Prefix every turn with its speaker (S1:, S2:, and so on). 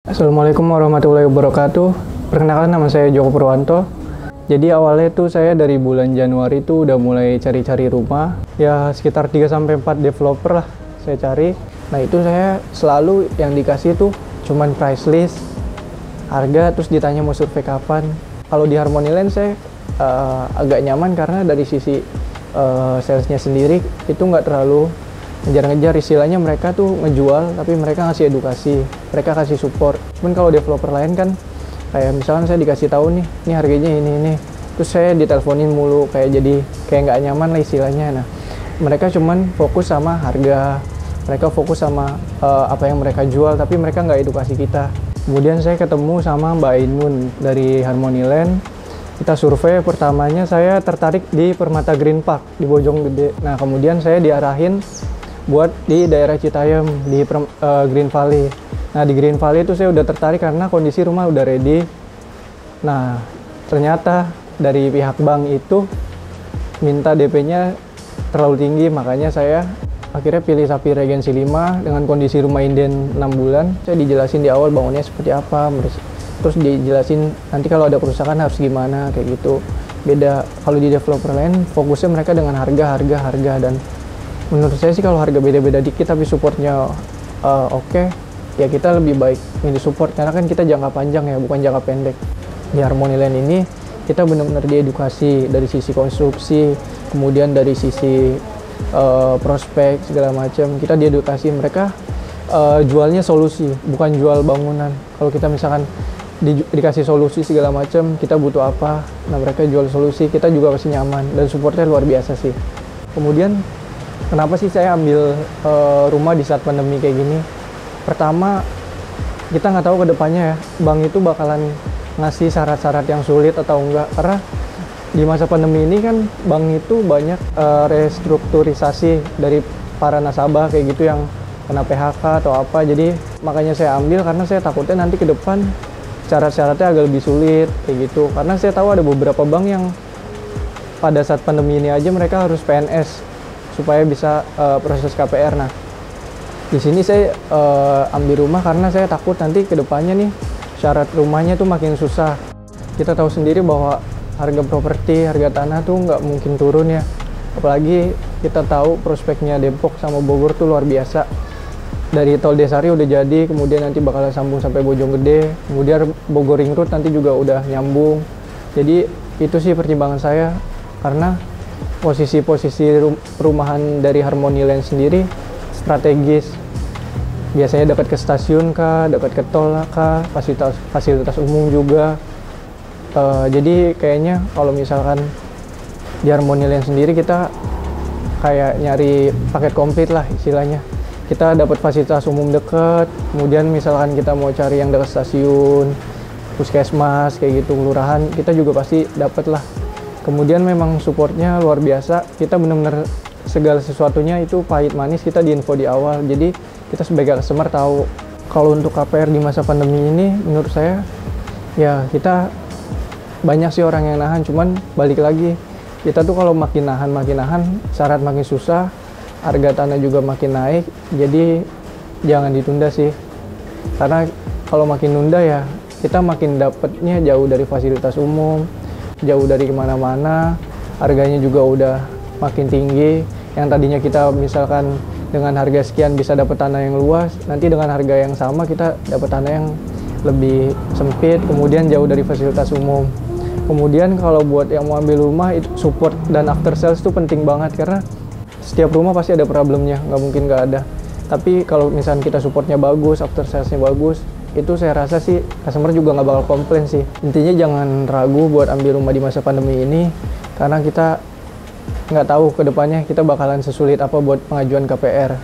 S1: Assalamualaikum warahmatullahi wabarakatuh. Perkenalkan, nama saya Joko Purwanto. Jadi awalnya tuh saya dari bulan Januari tuh udah mulai cari-cari rumah. Ya sekitar 3-4 developer lah saya cari. Nah itu saya selalu yang dikasih tuh cuman price list, harga, terus ditanya mau survei kapan. Kalau di Harmony Land saya agak nyaman karena dari sisi salesnya sendiri itu nggak terlalu ngejar-ngejar, istilahnya mereka tuh ngejual tapi mereka ngasih edukasi, mereka kasih support. Cuman kalau developer lain kan kayak misalkan saya dikasih tahu nih, ini harganya ini, terus saya diteleponin mulu, kayak nggak nyaman lah istilahnya. Nah mereka cuman fokus sama harga, mereka fokus sama apa yang mereka jual, tapi mereka nggak edukasi kita. Kemudian saya ketemu sama Mbak Ainun dari Harmony Land. Kita survei, pertamanya saya tertarik di Permata Green Park di Bojonggede. Nah kemudian saya diarahin buat di daerah Citayam di Green Valley. Nah di Green Valley itu saya udah tertarik karena kondisi rumah udah ready. Nah ternyata dari pihak bank itu minta DP-nya terlalu tinggi, makanya saya akhirnya pilih Sapi Regency 5 dengan kondisi rumah inden 6 bulan. Saya dijelasin di awal bangunnya seperti apa, terus dijelasin nanti kalau ada kerusakan harus gimana, kayak gitu. Beda kalau di developer lain fokusnya mereka dengan harga, dan menurut saya sih kalau harga beda-beda dikit tapi supportnya oke, ya kita lebih baik milih support karena kan kita jangka panjang ya, bukan jangka pendek. Di Harmony Land ini kita benar-benar diedukasi dari sisi konstruksi, kemudian dari sisi prospek segala macam. Kita diedukasi, mereka jualnya solusi, bukan jual bangunan. Kalau kita misalkan dikasih solusi segala macam, kita butuh apa, nah mereka jual solusi, kita juga pasti nyaman dan supportnya luar biasa sih. Kemudian kenapa sih saya ambil rumah di saat pandemi kayak gini? Pertama, kita nggak tahu kedepannya ya, bank itu bakalan ngasih syarat-syarat yang sulit atau enggak. Karena di masa pandemi ini kan bank itu banyak restrukturisasi dari para nasabah kayak gitu yang kena PHK atau apa. Jadi makanya saya ambil karena saya takutnya nanti ke depan syarat-syaratnya agak lebih sulit kayak gitu. Karena saya tahu ada beberapa bank yang pada saat pandemi ini aja mereka harus PNS supaya bisa proses KPR. Nah, di sini saya ambil rumah karena saya takut nanti ke depannya nih syarat rumahnya tuh makin susah. Kita tahu sendiri bahwa harga properti, harga tanah tuh nggak mungkin turun ya. Apalagi kita tahu prospeknya Depok sama Bogor tuh luar biasa. Dari Tol Desari udah jadi, kemudian nanti bakal sambung sampai Bojonggede, kemudian Bogor Ring Road nanti juga udah nyambung. Jadi itu sih pertimbangan saya, karena posisi-posisi perumahan dari Harmony Land sendiri strategis. Biasanya dekat ke stasiun kah, dekat ke tol kah, fasilitas umum juga. Jadi kayaknya kalau misalkan di Harmony Land sendiri kita kayak nyari paket komplit lah istilahnya. Kita dapat fasilitas umum dekat, kemudian misalkan kita mau cari yang dekat stasiun, puskesmas kayak gitu, kelurahan, kita juga pasti dapat lah. Kemudian memang supportnya luar biasa, kita benar-benar segala sesuatunya itu pahit manis kita diinfo di awal. Jadi kita sebagai customer tahu. Kalau untuk KPR di masa pandemi ini menurut saya ya kita banyak sih orang yang nahan, cuman balik lagi kita tuh kalau makin nahan syarat makin susah, harga tanah juga makin naik. Jadi jangan ditunda sih, karena kalau makin nunda ya kita makin dapatnya jauh dari fasilitas umum, jauh dari kemana-mana, harganya juga udah makin tinggi. Yang tadinya kita misalkan dengan harga sekian bisa dapat tanah yang luas, nanti dengan harga yang sama kita dapat tanah yang lebih sempit, kemudian jauh dari fasilitas umum. Kemudian kalau buat yang mau ambil rumah, itu support dan after sales itu penting banget, karena setiap rumah pasti ada problemnya, nggak mungkin nggak ada. Tapi kalau misalnya kita supportnya bagus, after salesnya bagus, itu saya rasa sih customer juga nggak bakal komplain sih. Intinya jangan ragu buat ambil rumah di masa pandemi ini, karena kita nggak tahu ke depannya kita bakalan sesulit apa buat pengajuan KPR.